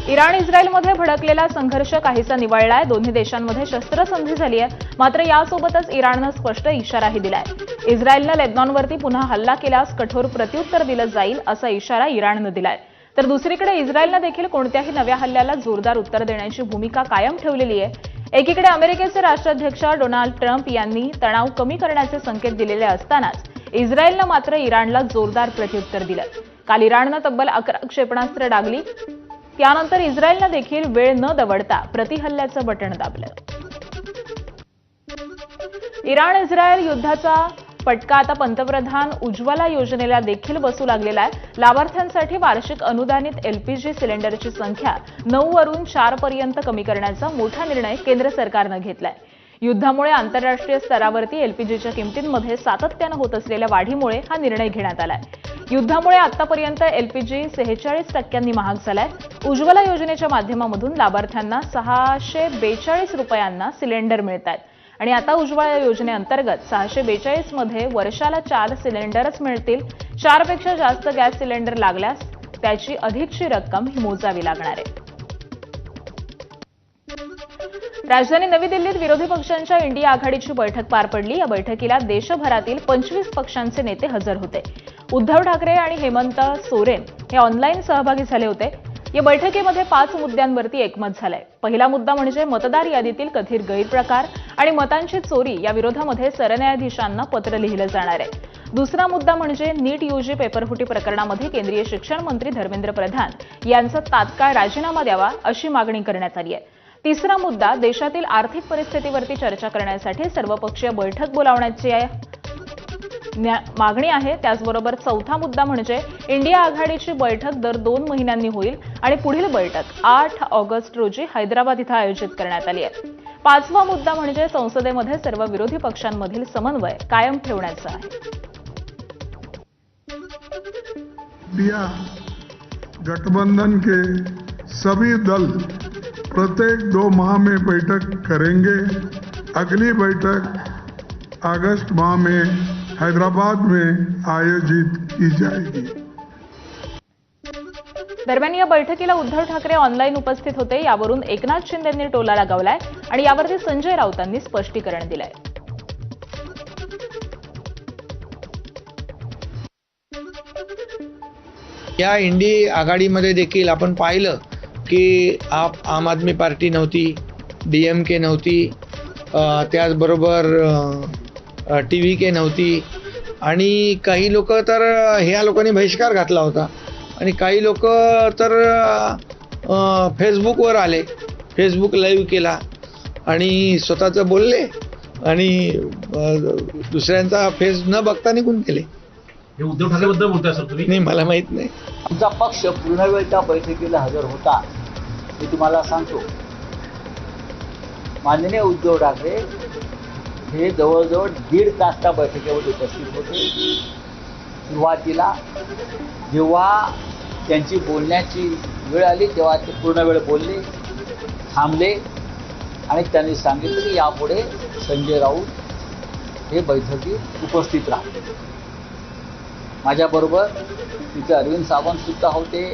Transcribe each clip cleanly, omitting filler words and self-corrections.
Iran इस्रायलमध्ये भडकलेला संघर्ष काहीसा निवळलाय। दोन्ही देशांमध्ये शस्त्रसंधी झाली आहे। मात्र यासोबतच इराणनं स्पष्ट इशाराही दिलाय। इस्रायलनं लेबनॉनवरती पुन्हा हल्ला केल्यास कठोर प्रत्युत्तर दिलं जाईल असा इशारा इराणनं दिलाय। तर दुसरीकडे इस्रायलनं देखील कोणत्याही नव्या हल्ल्याला जोरदार उत्तर देण्याची भूमिका कायम ठेवलेली आहे। एकीकडे अमेरिकेचे राष्ट्राध्यक्ष डोनाल्ड ट्रम्प यांनी तणाव कमी करण्याचे संकेत दिलेले असतानाच इस्रायलनं मात्र इराणला जोरदार प्रत्युत्तर दिलं। काल इराणनं तब्बल 11 क्षेपणास्त्र डागली। त्यानंतर इस्रायलनं देखील वेळ न दवडता प्रतिहल्ल्याचं बटण दाबलं। इराण इस्रायल युद्धाचा फटका आता पंतप्रधान उज्ज्वला योजनेला देखील बसू लागलेला आहे। लाभार्थ्यांसाठी वार्षिक अनुदानित एलपीजी सिलेंडरची संख्या 9 वरून 4 पर्यंत कमी करण्याचा मोठा निर्णय केंद्र सरकारनं घेतलाय। युद्धामुळे आंतरराष्ट्रीय स्तरावरती एलपीजीच्या किमतींमध्ये सातत्यानं होत असलेल्या वाढीमुळे हा निर्णय घेण्यात आलाय। युद्धामुळे आतापर्यंत एलपीजी 46% महाग झालाय। उज्ज्वला योजनेच्या माध्यमातून लाभार्थ्यांना 642 रुपयांना सिलेंडर मिळतात आणि आता उज्ज्वला योजनेअंतर्गत 642 मध्ये वर्षाला 4 सिलेंडरच मिळतील। 4 पेक्षा जास्त गॅस सिलेंडर लागल्यास त्याची अधिकची रक्कम मोजावी लागणार आहे। राजधानी नवी दिल्लीत विरोधी पक्षांच्या इंडिया आघाडीची बैठक पार पडली। या बैठकीला देशभरातील 25 पक्षांचे नेते हजर होते। उद्धव ठाकरे आणि हेमंत सोरेन हे ऑनलाईन सहभागी झाले होते। या बैठकीमध्ये 5 मुद्द्यांवरती एकमत झालंय। पहिला मुद्दा म्हणजे मतदार यादीतील कथित गैरप्रकार आणि मतांची चोरी या विरोधामध्ये सरन्यायाधीशांना पत्र लिहिलं जाणार आहे। दुसरा मुद्दा म्हणजे नीट यूजी पेपरफुटी प्रकरणामध्ये केंद्रीय शिक्षण मंत्री धर्मेंद्र प्रधान यांचा तात्काळ राजीनामा द्यावा अशी मागणी करण्यात आली आहे। तिसरा मुद्दा देशातील आर्थिक परिस्थितीवरती चर्चा करण्यासाठी सर्वपक्षीय बैठक बोलावण्याची मागणी आहे। त्याचबरोबर चौथा मुद्दा म्हणजे इंडिया आघाडीची बैठक दर 2 महिन्यांनी होईल आणि पुढील बैठक 8 ऑगस्ट रोजी हैदराबाद इथं आयोजित करण्यात आली आहे। पाचवा मुद्दा म्हणजे संसदेमध्ये सर्व विरोधी पक्षांमधील समन्वय कायम ठेवण्याचा आहे। इंडिया गठबंधन के सभी दल प्रत्येक 2 माह में बैठक करेंगे। अगली बैठक अगस्त माह में हैदराबाद में आयोजित की जाएगी। दरम्यान या बैठकीला उद्धव ठाकरे ऑनलाईन उपस्थित होते। यावरून एकनाथ शिंदेंनी टोला लगावलाय आणि यावरती संजय राऊतांनी स्पष्टीकरण दिलंय। या इंडी आघाडीमध्ये देखील आपण पाहिलं की आम आदमी पार्टी नव्हती, डीएमके नव्हती, त्याचबरोबर TVK नव्हती आणि काही लोक तर ह्या लोकांनी बहिष्कार घातला होता आणि काही लोक तर फेसबुकवर आले, फेसबुक लाईव्ह केला आणि स्वतःचं बोलले आणि दुसऱ्यांचा फेस न बघता निघून गेले। हे उद्धव ठाकरेबद्दल बोलताय सर तुम्ही? नाही, मला माहित नाही। आमचा पक्ष पूर्ण वेळ त्या बैठकीला हजर होता मी तुम्हाला सांगतो। माननीय उद्धव ठाकरे हे जवळजवळ 1.5 तास त्या बैठकीवर उपस्थित होते। सुरुवातीला जेव्हा त्यांची बोलण्याची वेळ आली तेव्हा ते पूर्ण वेळ बोलले, थांबले आणि त्यांनी सांगितलं की यापुढे संजय राऊत हे बैठकीत उपस्थित राहतील। माझ्याबरोबर तिथे अरविंद सावंत सुद्धा होते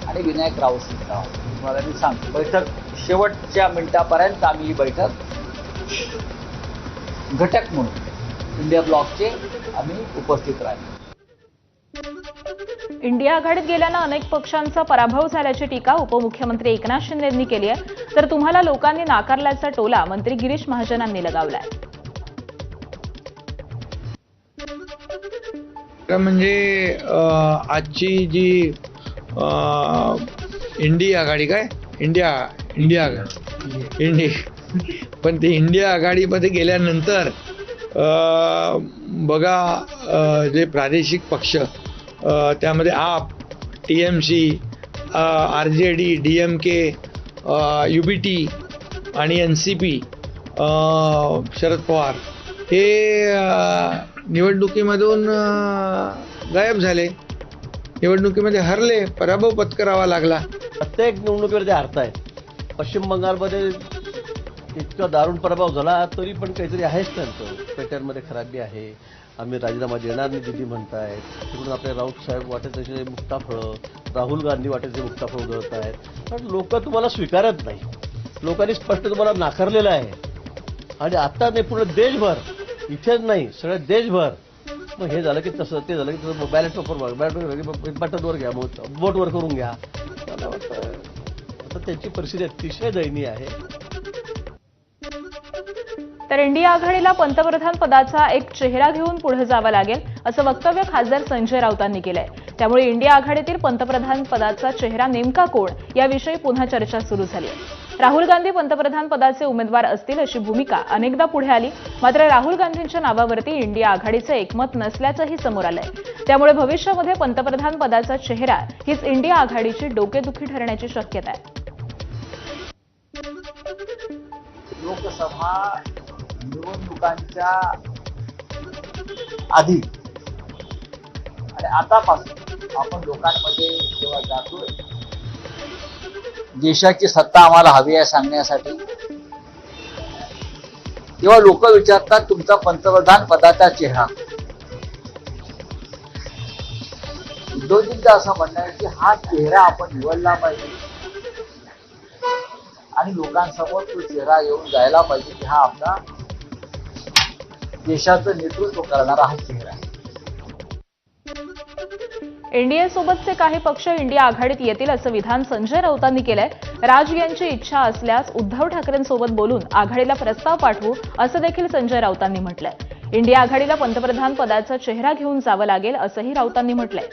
आणि विनायक राऊत सुद्धा होते। तुम्हाला मी सांगतो बैठक शेवटच्या मिनिटापर्यंत आम्ही ही बैठक घटक म्हणून इंडिया ब्लॉकचे आम्ही उपस्थित राहिलो। इंडिया आघाडीत गेल्यानं अनेक पक्षांचा पराभव झाल्याची टीका उपमुख्यमंत्री एकनाथ शिंदे यांनी केली आहे। तर तुम्हाला लोकांनी नाकारल्याचा टोला मंत्री गिरीश महाजनांनी लगावलाय। म्हणजे आजची जी इंडिया आघाडी काय इंडिया पण ते इंडिया आघाडीमध्ये गेल्यानंतर बघा जे प्रादेशिक पक्ष त्यामध्ये आप, TMC, RJD, DMK, UBT आणि NCP, शरद पवार हे निवडणुकीमधून गायब झाले, निवडणुकीमध्ये हरले, पराभव पत्करावा लागला। प्रत्येक निवडणुकीवर ते हरतायत। पश्चिम बंगालमध्ये इतका दारुण पराभव झाला तरी पण काहीतरी आहेच त्यांचं. पेट्यांमध्ये खराबी आहे, आम्ही राजीनामा देणार नाही दिल्ली म्हणतायत. तिकडून आपले राऊत साहेब वाटेचे मुक्ताफळं, राहुल गांधी वाटेचे मुक्ताफळ उधळत आहेत. पण लोक तुम्हाला स्वीकारत नाही. लोकांनी स्पष्ट तुम्हाला नाकारलेलं आहे. आणि आता नाही पूर्ण देशभर, इथेच नाही सगळ्या देशभर. मग हे झालं की तसं, ते झालं की तसं, बॅलेट पेपर बटनवर घ्या, मग बोटवर करून घ्या. मला वाटतं आता त्यांची परिस्थिती अतिशय दयनीय आहे. तर इंडिया आघाडीला पंतप्रधान पदाचा एक चेहरा घेऊन पुढे जावं लागेल असं वक्तव्य खासदार संजय राऊतांनी केलंय. त्यामुळे इंडिया आघाडीतील पंतप्रधान पदाचा चेहरा नेमका कोण याविषयी पुन्हा चर्चा सुरू झाली आहे. राहुल गांधी पंतप्रधान पदाचे उमेदवार असतील अशी भूमिका अनेकदा पुढे आली. मात्र राहुल गांधींच्या नावावरती इंडिया आघाडीचं एकमत नसल्याचंही समोर आलंय. त्यामुळे भविष्यामध्ये पंतप्रधान पदाचा चेहरा हीच इंडिया आघाडीची डोकेदुखी ठरण्याची शक्यता आहे. लोकसभा निवडणुकांच्या आधी आणि आतापासून आपण लोकांमध्ये जेव्हा जातोय, देशाची सत्ता आम्हाला हवी आहे सांगण्यासाठी, तेव्हा लोक विचारतात तुमचा पंतप्रधान पदाचा चेहरा. उद्धवजींचं असं म्हणणं आहे की हा चेहरा आपण निवडला पाहिजे आणि लोकांसमोर तो चेहरा येऊन जायला पाहिजे की हा आपला देशाचं नेतृत्व करणारा हा चेहरा आहे. एनडीए सोबतचे काही पक्ष इंडिया आघाडीत येतील असं विधान संजय राऊतांनी केलंय. राज यांची इच्छा असल्यास उद्धव ठाकरेंसोबत बोलून आघाडीला प्रस्ताव पाठवू असं देखील संजय राऊतांनी म्हटलंय. इंडिया आघाडीला पंतप्रधान पदाचा चेहरा घेऊन जावं लागेल असंही राऊतांनी म्हटलंय.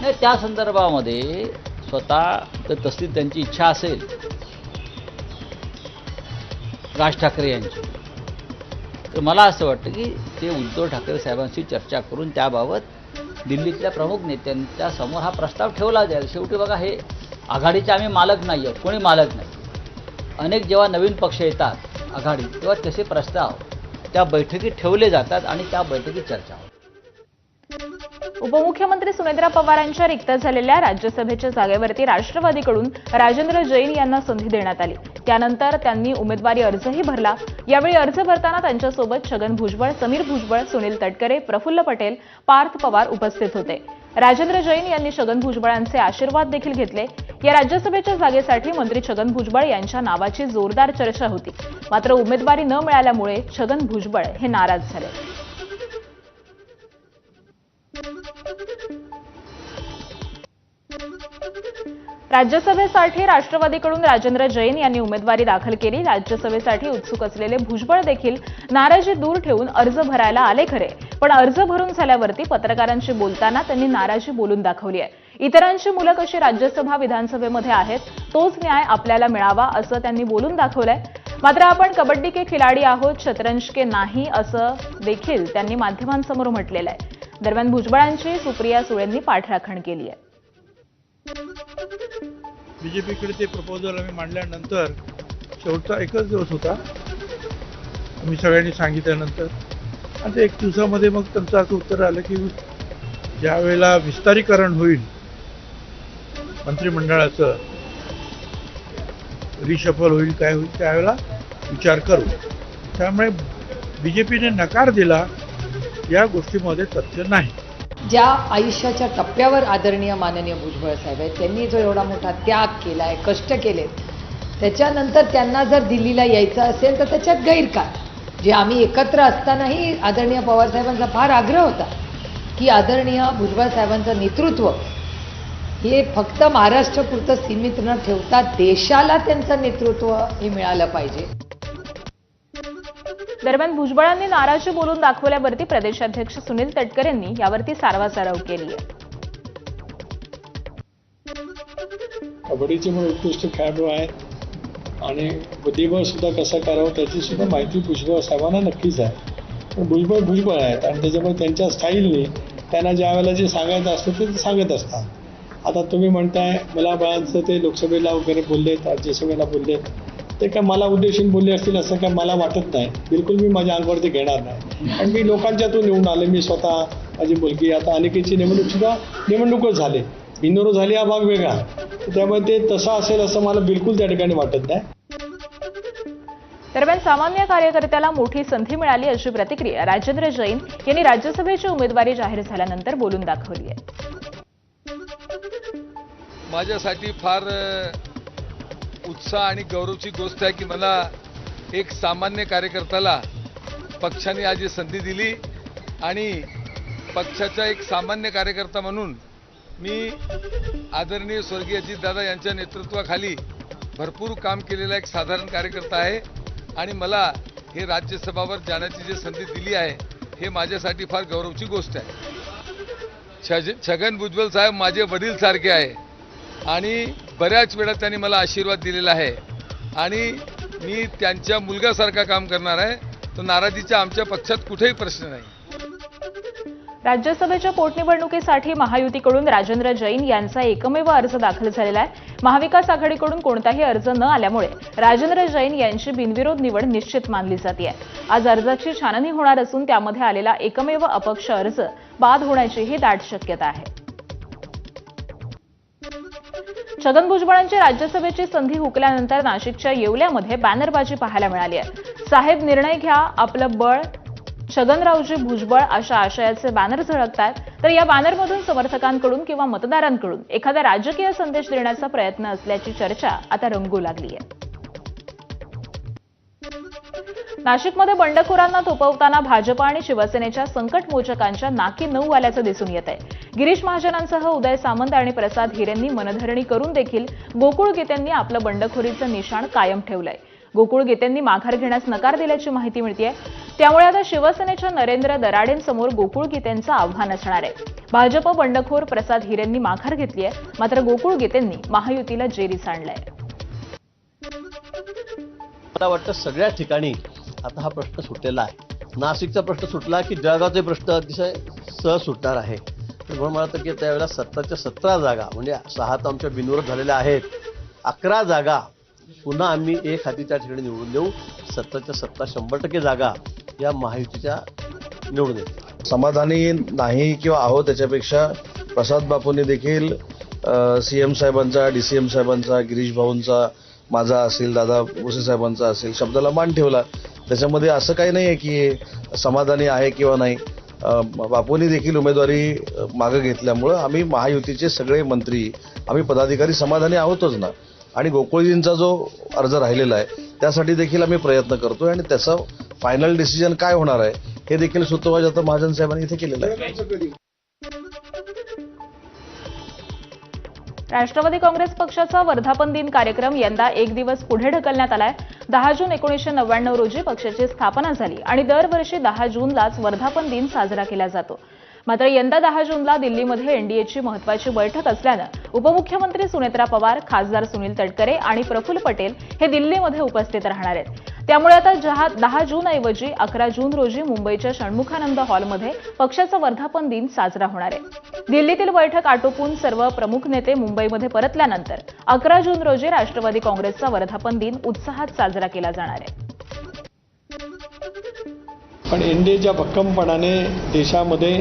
नाही, त्या संदर्भामध्ये स्वतः तर तशी त्यांची इच्छा असेल राज ठाकरे यांची, तर मला असं वाटतं की ते उद्धव ठाकरे साहेबांशी चर्चा करून त्याबाबत दिल्लीतल्या प्रमुख नेत्यांच्या समोर हा प्रस्ताव ठेवला जाईल. शेवटी बघा, हे आघाडीचे आम्ही मालक नाही आहोत, कोणी मालक नाही. अनेक जेव्हा नवीन पक्ष येतात आघाडीत तेव्हा तसे प्रस्ताव त्या बैठकीत ठेवले जातात आणि त्या बैठकीत चर्चा होते. उपमुख्यमंत्री सुनेत्रा पवारांच्या रिक्त झालेल्या राज्यसभेच्या जागेवरती राष्ट्रवादीकडून राजेंद्र जैन यांना संधी देण्यात आली. त्यानंतर त्यांनी उमेदवारी अर्जही भरला. यावेळी अर्ज भरताना त्यांच्यासोबत छगन भुजबळ, समीर भुजबळ, सुनील तटकरे, प्रफुल्ल पटेल, पार्थ पवार उपस्थित होते. राजेंद्र जैन यांनी छगन भुजबळांचे आशीर्वाद देखील घेतले. या राज्यसभेच्या जागेसाठी मंत्री छगन भुजबळ यांच्या नावाची जोरदार चर्चा होती. मात्र उमेदवारी न मिळाल्यामुळे छगन भुजबळ हे नाराज झाले. राज्यसभेसाठी राष्ट्रवादीकडून राजेंद्र जैन यांनी उमेदवारी दाखल केली. राज्यसभेसाठी उत्सुक असलेले भुजबळ देखील नाराजी दूर ठेवून अर्ज भरायला आले खरे, पण अर्ज भरून झाल्यावरती पत्रकारांशी बोलताना त्यांनी नाराजी बोलून दाखवली आहे. इतरांची मुलं कशी राज्यसभा विधानसभेमध्ये आहेत तोच न्याय आपल्याला मिळावा असं त्यांनी बोलून दाखवलंय. मात्र आपण कबड्डी के खिलाडी आहोत, शतरंज के नाही असं देखील त्यांनी माध्यमांसमोर म्हटलेलं आहे. दरम्यान भुजबळांची सुप्रिया सुळेंनी पाठराखण केली आहे. बीजेपीकडे ते प्रपोजल आम्ही मांडल्यानंतर शेवटचा एकच दिवस होता, आम्ही सगळ्यांनी सांगितल्यानंतर, आणि ते 1 दिवसामध्ये मग त्यांचं असं उत्तर आलं की ज्या वेळेला विस्तारीकरण होईल मंत्रिमंडळाचं, रिशफल होईल, काय होईल त्यावेळेला विचार करू. त्यामुळे बीजेपीने नकार दिला या गोष्टीमध्ये तथ्य नाही. ज्या आयुष्याच्या टप्प्यावर आदरणीय माननीय भुजबळ साहेब आहेत, त्यांनी जो एवढा मोठा त्याग केला आहे, कष्ट केले, त्याच्यानंतर त्यांना जर दिल्लीला यायचं असेल तर त्याच्यात गैर काय. जे आम्ही एकत्र असतानाही आदरणीय पवार साहेबांचा फार आग्रह होता की आदरणीय भुजबळ साहेबांचं नेतृत्व हे फक्त महाराष्ट्रापुरतं सीमित न ठेवता देशाला त्यांचं नेतृत्व हे मिळालं पाहिजे. दरम्यान भुजबळांनी नाराजी बोलून दाखवल्यावरती प्रदेशाध्यक्ष सुनील तटकरेंनी यावरती सारवासारव केली आहे. कबड्डीचे पण उत्कृष्ट खेळाडू आहेत आणि बुद्धिबळ सुद्धा कसं करावं त्याची सुद्धा माहिती भुजबळ साहेबांना नक्कीच आहे. पण भुजबळ आहेत आणि त्याच्यामुळे त्यांच्या स्टाईलने त्यांना ज्या वेळेला जे सांगायचं असतं ते सांगत असतात. आता तुम्ही म्हणताय मला बाळांचं ते लोकसभेला वगैरे बोललेत, राज्यसभेला बोललेत, ते काय मला उद्देशून बोलले असतील असं काय मला वाटत नाही. बिलकुल मी माझ्या अंगावरती घेणार नाही. आणि मी लोकांच्यातून निवडून आले. मी स्वतः, माझी मुलगी, आता अनेकेची निवडणूकसुद्धा निवडणूकच झाले. बिनविरोध झाली हा भाग वेगळा. त्यामुळे ते तसं असेल असं मला बिलकुल त्या ठिकाणी वाटत नाही. दरम्यान सामान्य कार्यकर्त्याला मोठी संधी मिळाली अशी प्रतिक्रिया राजेंद्र जैन यांनी राज्यसभेची उमेदवारी जाहीर झाल्यानंतर बोलून दाखवली आहे. माझ्यासाठी फार उत्साह आणि गौरवची गोष्ट आहे की मला एक सामान्य कार्यकर्त्याला पक्षाने आज ही संधी दिली आणि पक्षाचा एक सामान्य कार्यकर्ता म्हणून मी आदरणीय स्वर्गीय अजितदादा यांच्या नेतृत्वाखाली भरपूर काम केलेला एक साधारण कार्यकर्ता आहे आणि मला हे राज्यसभावर जाण्याची जी संधी दिली आहे हे माझ्यासाठी फार गौरवची गोष्ट आहे. छगन भुजबळ साहेब माझे वडील सारखे आहे आणि बऱ्याच वेळा त्यांनी मला आशीर्वाद दिलेला आहे आणि मी त्यांच्या मुलगासारखा काम करणार आहे. तर नाराजीचा आमच्या पक्षात कुठेही प्रश्न नाही. राज्यसभेच्या पोटनिवडणुकीसाठी महायुतीकडून राजेंद्र जैन यांचा एकमेव अर्ज दाखल झालेला आहे. महाविकास आघाडीकडून कोणताही अर्ज न आल्यामुळे राजेंद्र जैन यांची बिनविरोध निवड निश्चित मानली जाते. आज अर्जाची छाननी होणार असून त्यामध्ये आलेला एकमेव अपक्ष अर्ज बाद होण्याचीही दाट शक्यता आहे. छगन भुजबळांची राज्यसभेची संधी हुकल्यानंतर नाशिकच्या येवल्यामध्ये बॅनरबाजी पाहायला मिळाली आहे. साहेब निर्णय घ्या, आपलं बळ, छगनरावजी भुजबळ अशा आशयाचे बॅनर झळकतात. तर या बॅनरमधून समर्थकांकडून किंवा मतदारांकडून एखादा राजकीय संदेश देण्याचा प्रयत्न असल्याची चर्चा आता रंगू लागली आहे. नाशिकमध्ये बंडखोरांना थोपवताना भाजप आणि शिवसेनेच्या संकटमोचकांच्या नाकी नऊ आल्याचं दिसून येत आहे. गिरीश महाजनांसह उदय सामंत आणि प्रसाद हिरेंनी मनधरणी करून देखील गोकुळ गीतेंनी आपलं बंडखोरीचं निशाण कायम ठेवलंय. गोकुळ गीतेंनी माघार घेण्यास नकार दिल्याची माहिती मिळतेय. त्यामुळे आता शिवसेनेच्या नरेंद्र दराडेंसमोर गोकुळ गीतेंचं आव्हान असणार आहे. भाजप बंडखोर प्रसाद हिरेंनी माघार घेतली आहे, मात्र गोकुळ गीतेंनी महायुतीला जेरीस आणलंय. मला वाटतं सगळ्या ठिकाणी आता हा प्रश्न सुटलेला आहे. नाशिकचा प्रश्न सुटला की जळगावचे प्रश्न अतिशय सहज सुटणार आहे. म्हणून मला वाटतं की त्यावेळेला 17 जागा म्हणजे 6 तर आमच्या बिनविरोध झालेल्या आहेत. 11 जागा पुन्हा आम्ही एक हाती त्या ठिकाणी निवडून देऊ. 17 100% जागा या महायुतीच्या निवडून येतील. समाधानी नाही किंवा आहो त्याच्यापेक्षा प्रसाद बापूंनी देखील CM साहेबांचा, DCM साहेबांचा, गिरीश भाऊंचा, माझा असेल, दादा भुसे साहेबांचा असेल, शब्दाला मान ठेवला. त्याच्यामध्ये असं काही नाही आहे की समाधानी आहे किंवा नाही. बापूंनी देखील उमेदवारी मागे घेतल्यामुळं आम्ही महायुतीचे सगळे मंत्री, आम्ही पदाधिकारी समाधानी आहोतच ना. आणि गोकुळजींचा जो अर्ज राहिलेला आहे त्यासाठी देखील आम्ही प्रयत्न करतोय आणि त्याचं फायनल डिसिजन काय होणार आहे हे देखील सूत्रवाज आता महाजन साहेबांनी इथे केलेलं आहे. राष्ट्रवादी काँग्रेस पक्षाचा वर्धापन दिन कार्यक्रम यंदा एक दिवस पुढे ढकलण्यात आलाय. 10 जून 1999 रोजी पक्षाची स्थापना झाली आणि दरवर्षी 10 जूनलाच वर्धापन दिन साजरा केला जातो. मात्र यंदा 10 जूनला दिल्लीमध्ये एनडीएची महत्त्वाची बैठक असल्यानं उपमुख्यमंत्री सुनेत्रा पवार, खासदार सुनील तटकरे आणि प्रफुल्ल पटेल हे दिल्लीमध्ये उपस्थित राहणार आहेत. त्यामुळे आता 10 जूनऐवजी 11 जून रोजी मुंबईच्या षण्मुखानंद हॉलमध्ये पक्षाचा वर्धापन दिन साजरा होणार आहे. दिल्लीतील बैठक आटोपून सर्व प्रमुख नेते मुंबईमध्ये परतल्यानंतर 11 जून रोजी राष्ट्रवादी काँग्रेसचा वर्धापन दिन उत्साहात साजरा केला जाणार आहे. पण एनडीएच्या भक्कमपणाने देशामध्ये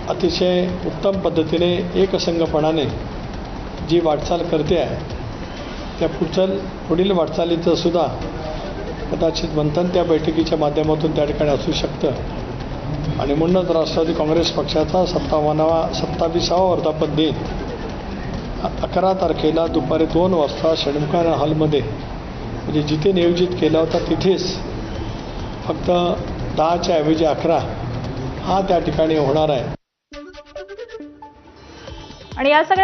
अतिशय उत्तम पद्धतीने एकसंघपणाने जी वाटचाल करते आहे त्या पुढील वाटचालीचं सुद्धा कदाचित मंथन त्या बैठकीच्या माध्यमातून त्या ठिकाणी असू शकतं. आणि म्हणूनच राष्ट्रवादी काँग्रेस पक्षाचा 27वा वर्धापन दिन 11 तारखेला दुपारी 2 वाजता षण्मुखानंद हॉलमध्ये म्हणजे जिथे नियोजित केला होता तिथेच फक्त 10च्या ऐवजी 11 हा त्या ठिकाणी होणार आहे. आणि या सगळ्या